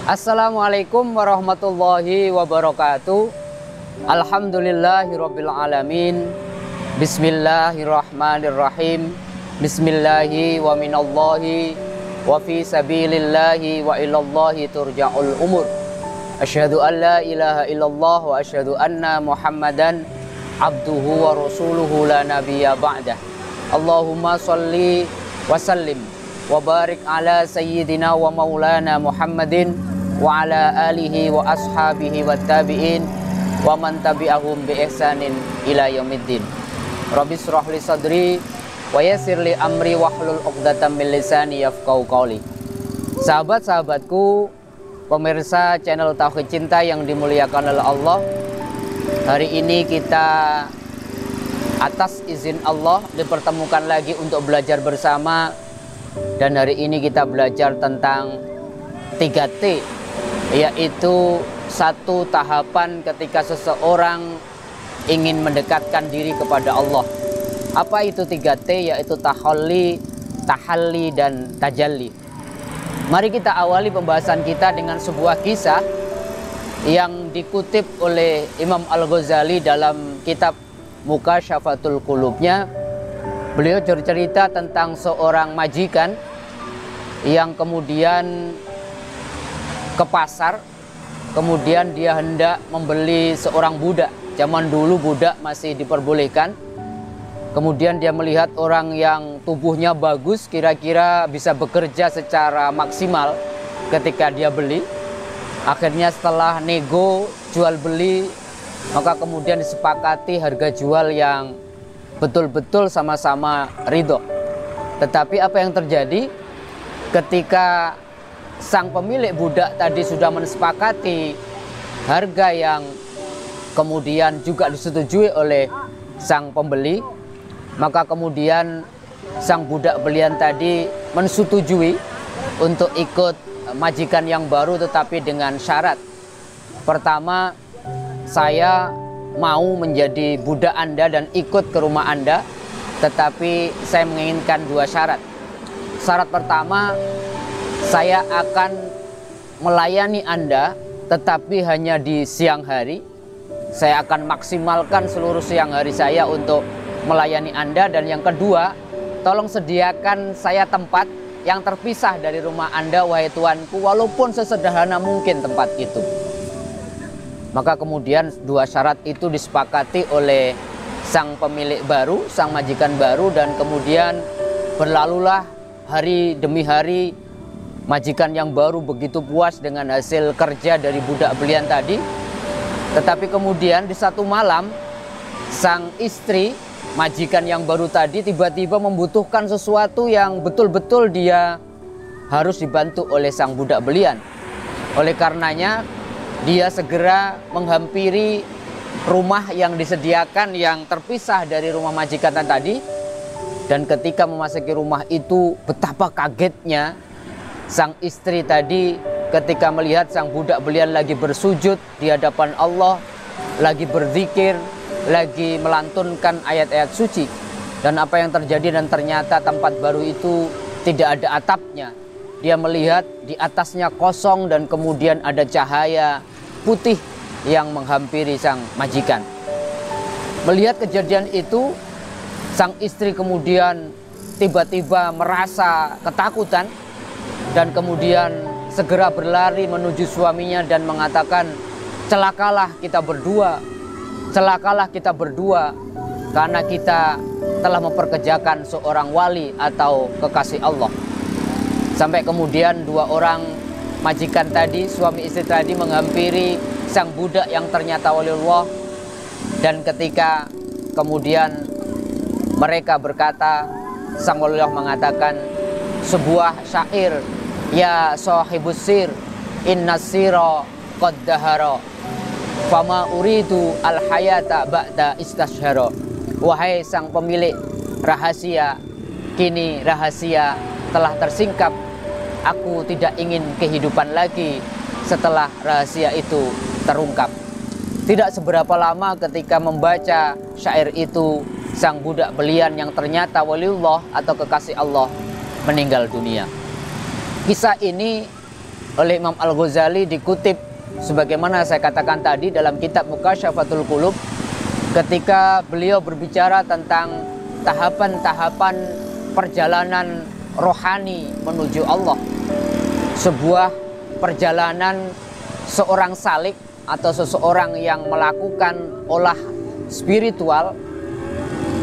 Assalamualaikum warahmatullahi wabarakatuh. Alhamdulillahirabbil alamin. Bismillahirrahmanirrahim. Bismillahi wa minallahi wa fi sabilillahi wa ilallahi turja'ul umur. Asyhadu an la ilaha illallah wa asyhadu anna Muhammadan abduhu wa rasuluhu la nabiyya ba'dah. Allahumma sholli wa sallim wa barik ala sayyidina wa maulana Muhammadin wa ala alihi wa ashabihi wa tabi'in wa man tabi'ahum bi ihsanin ila yaumiddin. Rabbi shrah li sadri wa yassir li amri wahlul 'uqdatam min lisani yafqahu qawli. Sahabat-sahabatku, pemirsa channel Tauhid Cinta yang dimuliakan oleh Allah, hari ini kita atas izin Allah dipertemukan lagi untuk belajar bersama. Dan hari ini kita belajar tentang 3T, yaitu satu tahapan ketika seseorang ingin mendekatkan diri kepada Allah. Apa itu 3T? Yaitu tahalli, tahalli, dan tajalli. Mari kita awali pembahasan kita dengan sebuah kisah yang dikutip oleh Imam Al-Ghazali dalam kitab Mukasyafatul Qulubnya. Beliau bercerita tentang seorang majikan yang kemudian ke pasar, kemudian dia hendak membeli seorang budak. Zaman dulu budak masih diperbolehkan. Kemudian dia melihat orang yang tubuhnya bagus, kira-kira bisa bekerja secara maksimal ketika dia beli. Akhirnya setelah nego jual beli, maka kemudian disepakati harga jual yang betul-betul sama-sama ridho. Tetapi apa yang terjadi ketika sang pemilik budak tadi sudah mensepakati harga yang kemudian juga disetujui oleh sang pembeli, maka kemudian sang budak belian tadi mensetujui untuk ikut majikan yang baru, tetapi dengan syarat. Pertama, saya mau menjadi budak Anda dan ikut ke rumah Anda, tetapi saya menginginkan dua syarat. Syarat pertama, saya akan melayani Anda, tetapi hanya di siang hari. Saya akan maksimalkan seluruh siang hari saya untuk melayani Anda. Dan yang kedua, tolong sediakan saya tempat yang terpisah dari rumah Anda, wahai tuanku, walaupun sesederhana mungkin tempat itu. Maka kemudian dua syarat itu disepakati oleh sang pemilik baru, sang majikan baru, dan kemudian berlalulah hari demi hari. Majikan yang baru begitu puas dengan hasil kerja dari budak belian tadi. Tetapi kemudian di satu malam, sang istri majikan yang baru tadi tiba-tiba membutuhkan sesuatu yang betul-betul dia harus dibantu oleh sang budak belian. Oleh karenanya dia segera menghampiri rumah yang disediakan yang terpisah dari rumah majikan tadi. Dan ketika memasuki rumah itu, betapa kagetnya sang istri tadi ketika melihat sang budak belian lagi bersujud di hadapan Allah, lagi berzikir, lagi melantunkan ayat-ayat suci. Dan apa yang terjadi, dan ternyata tempat baru itu tidak ada atapnya. Dia melihat di atasnya kosong dan kemudian ada cahaya putih yang menghampiri sang majikan. Melihat kejadian itu, sang istri kemudian tiba-tiba merasa ketakutan dan kemudian segera berlari menuju suaminya dan mengatakan, celakalah kita berdua, celakalah kita berdua, karena kita telah memperkerjakan seorang wali atau kekasih Allah. Sampai kemudian dua orang majikan tadi, suami istri tadi, menghampiri sang budak yang ternyata waliullah. Dan ketika kemudian mereka berkata, sang waliullah mengatakan sebuah syair, ya sahibus sir, inna sira qad dahara, fama uridu al hayata ba'da istashara. Wahai sang pemilik rahasia, kini rahasia telah tersingkap. Aku tidak ingin kehidupan lagi setelah rahasia itu terungkap. Tidak seberapa lama ketika membaca syair itu, sang budak belian yang ternyata waliullah atau kekasih Allah meninggal dunia. Kisah ini oleh Imam Al-Ghazali dikutip sebagaimana saya katakan tadi dalam kitab Mukasyaffatul Qulub, ketika beliau berbicara tentang tahapan-tahapan perjalanan rohani menuju Allah. Sebuah perjalanan seorang salik atau seseorang yang melakukan olah spiritual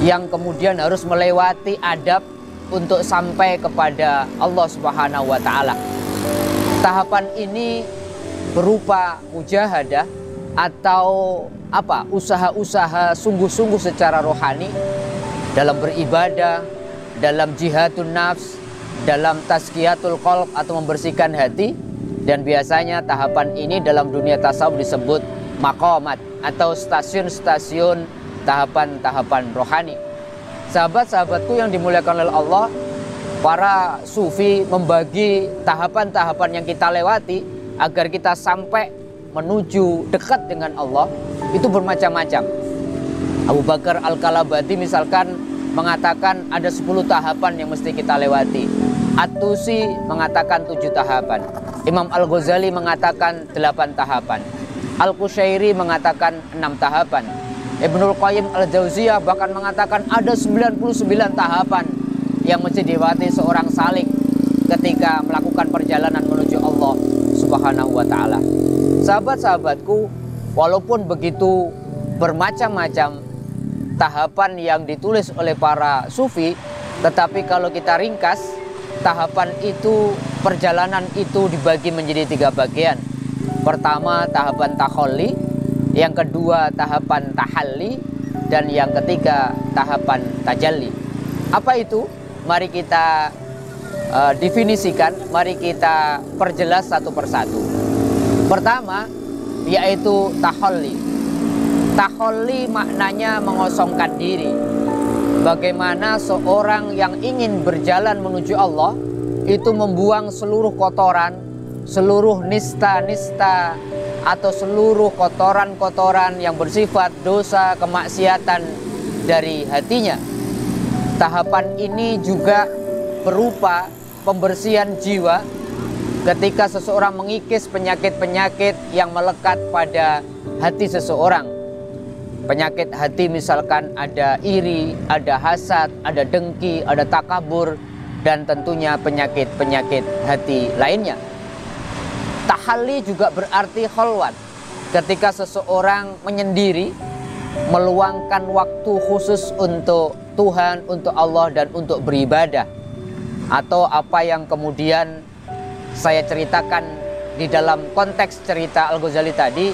yang kemudian harus melewati adab untuk sampai kepada Allah Subhanahu wa taala. Tahapan ini berupa mujahadah atau usaha-usaha sungguh-sungguh secara rohani dalam beribadah, dalam jihadun nafs, dalam tazkiyatul qalb atau membersihkan hati. Dan biasanya tahapan ini dalam dunia tasawuf disebut maqamat atau stasiun-stasiun tahapan-tahapan rohani. Sahabat-sahabatku yang dimuliakan oleh Allah, para sufi membagi tahapan-tahapan yang kita lewati agar kita sampai menuju dekat dengan Allah itu bermacam-macam. Abu Bakar Al-Kalabati misalkan mengatakan ada 10 tahapan yang mesti kita lewati. At-Tusi mengatakan 7 tahapan. Imam Al-Ghazali mengatakan 8 tahapan. Al-Qushairi mengatakan 6 tahapan. Ibnul Qayyim Al-Jauziyah bahkan mengatakan ada 99 tahapan yang mesti dilewati seorang salik ketika melakukan perjalanan menuju Allah Subhanahu wa taala. Sahabat-sahabatku, walaupun begitu bermacam-macam tahapan yang ditulis oleh para sufi, tetapi kalau kita ringkas, tahapan itu, perjalanan itu dibagi menjadi 3 bagian. Pertama, tahapan takhalli, yang kedua tahapan tahalli, dan yang ketiga tahapan tajalli. Apa itu? Mari kita definisikan, mari kita perjelas satu persatu. Pertama, yaitu takhalli. Takhalli maknanya mengosongkan diri. Bagaimana seorang yang ingin berjalan menuju Allah itu membuang seluruh kotoran, seluruh nista-nista atau seluruh kotoran-kotoran yang bersifat dosa, kemaksiatan dari hatinya. Tahapan ini juga berupa pembersihan jiwa ketika seseorang mengikis penyakit-penyakit yang melekat pada hati seseorang. Penyakit hati misalkan ada iri, ada hasad, ada dengki, ada takabur, dan tentunya penyakit-penyakit hati lainnya. Tahalli juga berarti khalwat, ketika seseorang menyendiri, meluangkan waktu khusus untuk Tuhan, untuk Allah, dan untuk beribadah. Atau apa yang kemudian saya ceritakan di dalam konteks cerita Al-Ghazali tadi,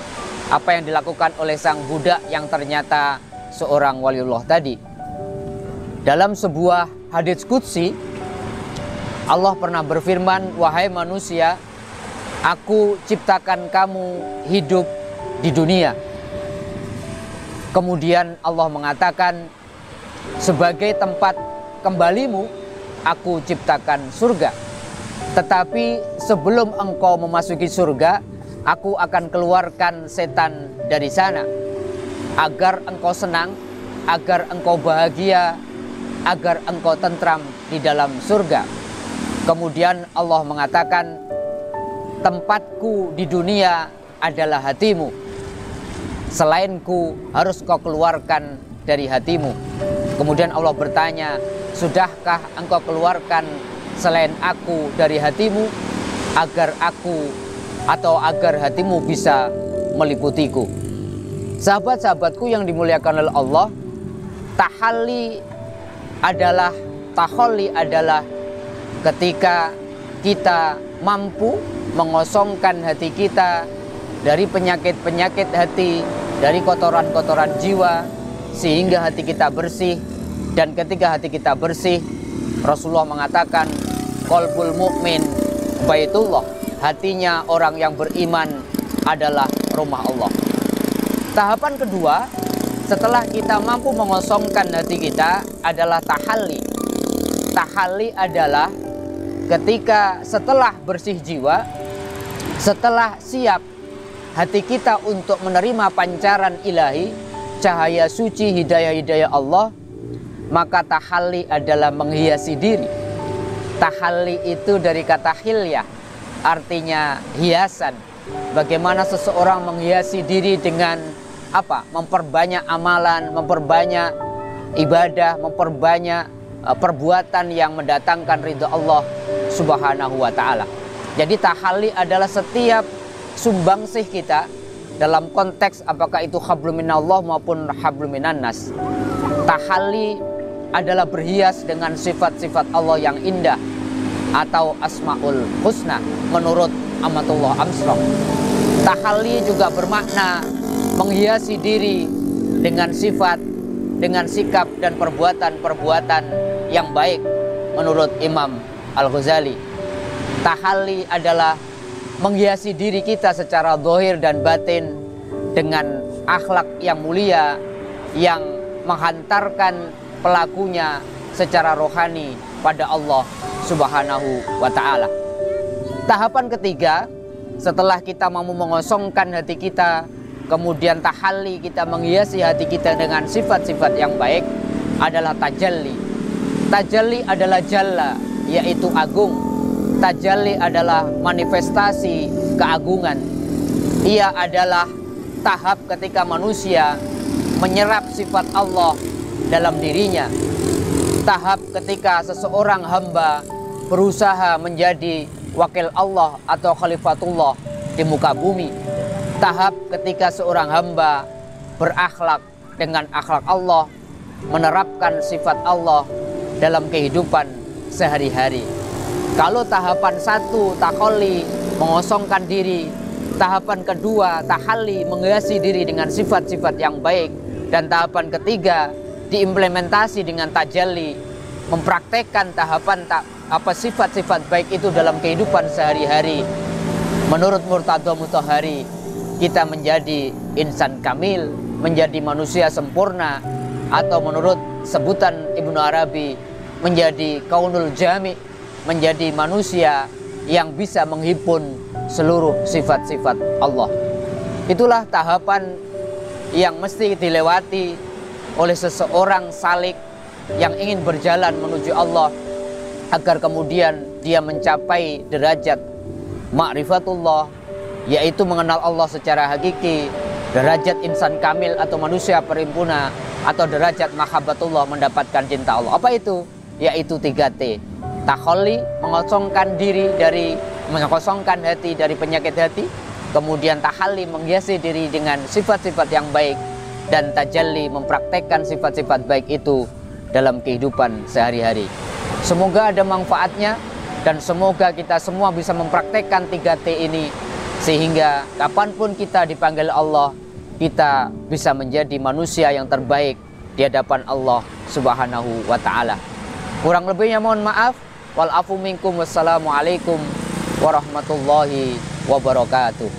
apa yang dilakukan oleh sang budak yang ternyata seorang waliullah tadi. Dalam sebuah hadits qudsi, Allah pernah berfirman, "Wahai manusia, aku ciptakan kamu hidup di dunia." Kemudian Allah mengatakan, sebagai tempat kembalimu, aku ciptakan surga. Tetapi sebelum engkau memasuki surga, aku akan keluarkan setan dari sana, agar engkau senang, agar engkau bahagia, agar engkau tentram di dalam surga. Kemudian Allah mengatakan, tempatku di dunia adalah hatimu. Selainku harus kau keluarkan dari hatimu. Kemudian Allah bertanya, sudahkah engkau keluarkan selain aku dari hatimu, agar aku atau agar hatimu bisa meliputiku. Sahabat-sahabatku yang dimuliakan oleh Allah, tahalli adalah ketika kita mampu mengosongkan hati kita dari penyakit-penyakit hati, dari kotoran-kotoran jiwa, sehingga hati kita bersih. Dan ketika hati kita bersih, Rasulullah mengatakan, qalbul mu'min baitullah, hatinya orang yang beriman adalah rumah Allah. Tahapan kedua, setelah kita mampu mengosongkan hati kita, adalah tahalli. Tahalli adalah ketika setelah bersih jiwa, setelah siap hati kita untuk menerima pancaran ilahi, cahaya suci hidayah-hidayah Allah, maka tahalli adalah menghiasi diri. Tahalli itu dari kata hilyah. artinya hiasan. Bagaimana seseorang menghiasi diri dengan apa? Memperbanyak amalan, memperbanyak ibadah, memperbanyak perbuatan yang mendatangkan ridha Allah Subhanahu wa ta'ala. Jadi tahalli adalah setiap sumbangsih kita dalam konteks apakah itu hablum minallah maupun hablum minannas. Tahalli adalah berhias dengan sifat-sifat Allah yang indah atau asmaul husna menurut Amatullah Armstrong. Tahalli juga bermakna menghiasi diri dengan sifat, dengan sikap dan perbuatan-perbuatan yang baik menurut Imam Al-Ghazali. Tahalli adalah menghiasi diri kita secara zahir dan batin dengan akhlak yang mulia yang menghantarkan pelakunya secara rohani pada Allah Subhanahu wa ta'ala. Tahapan ketiga, setelah kita mampu mengosongkan hati kita, kemudian tahalli, kita menghiasi hati kita dengan sifat-sifat yang baik, adalah tajalli. Tajalli adalah jalla, yaitu agung. Tajalli adalah manifestasi keagungan. Ia adalah tahap ketika manusia menyerap sifat Allah dalam dirinya. Tahap ketika seseorang hamba berusaha menjadi wakil Allah atau khalifatullah di muka bumi. Tahap ketika seorang hamba berakhlak dengan akhlak Allah, menerapkan sifat Allah dalam kehidupan sehari-hari. Kalau tahapan satu, takhalli, mengosongkan diri. Tahapan kedua, tahalli, menghiasi diri dengan sifat-sifat yang baik. Dan tahapan ketiga, diimplementasi dengan tajalli, mempraktekkan tahapan sifat-sifat baik itu dalam kehidupan sehari-hari. Menurut Murtadha Mutahhari, kita menjadi insan kamil, menjadi manusia sempurna, atau menurut sebutan Ibnu Arabi, menjadi kaunul jami, menjadi manusia yang bisa menghimpun seluruh sifat-sifat Allah. Itulah tahapan yang mesti dilewati oleh seseorang salik yang ingin berjalan menuju Allah, agar kemudian dia mencapai derajat ma'rifatullah, yaitu mengenal Allah secara hakiki, derajat insan kamil atau manusia perimpuna, atau derajat mahabbatullah, mendapatkan cinta Allah. Apa itu? Yaitu 3T. Takhalli, mengosongkan diri dari, mengosongkan hati dari penyakit hati. Kemudian tahalli, menghiasi diri dengan sifat-sifat yang baik. Dan tajalli, mempraktekkan sifat-sifat baik itu dalam kehidupan sehari-hari. Semoga ada manfaatnya, dan semoga kita semua bisa mempraktekkan 3T ini, sehingga kapanpun kita dipanggil Allah, kita bisa menjadi manusia yang terbaik di hadapan Allah Subhanahu wa ta'ala. Kurang lebihnya mohon maaf. Wal afu minkum, wassalamualaikum warahmatullahi wabarakatuh.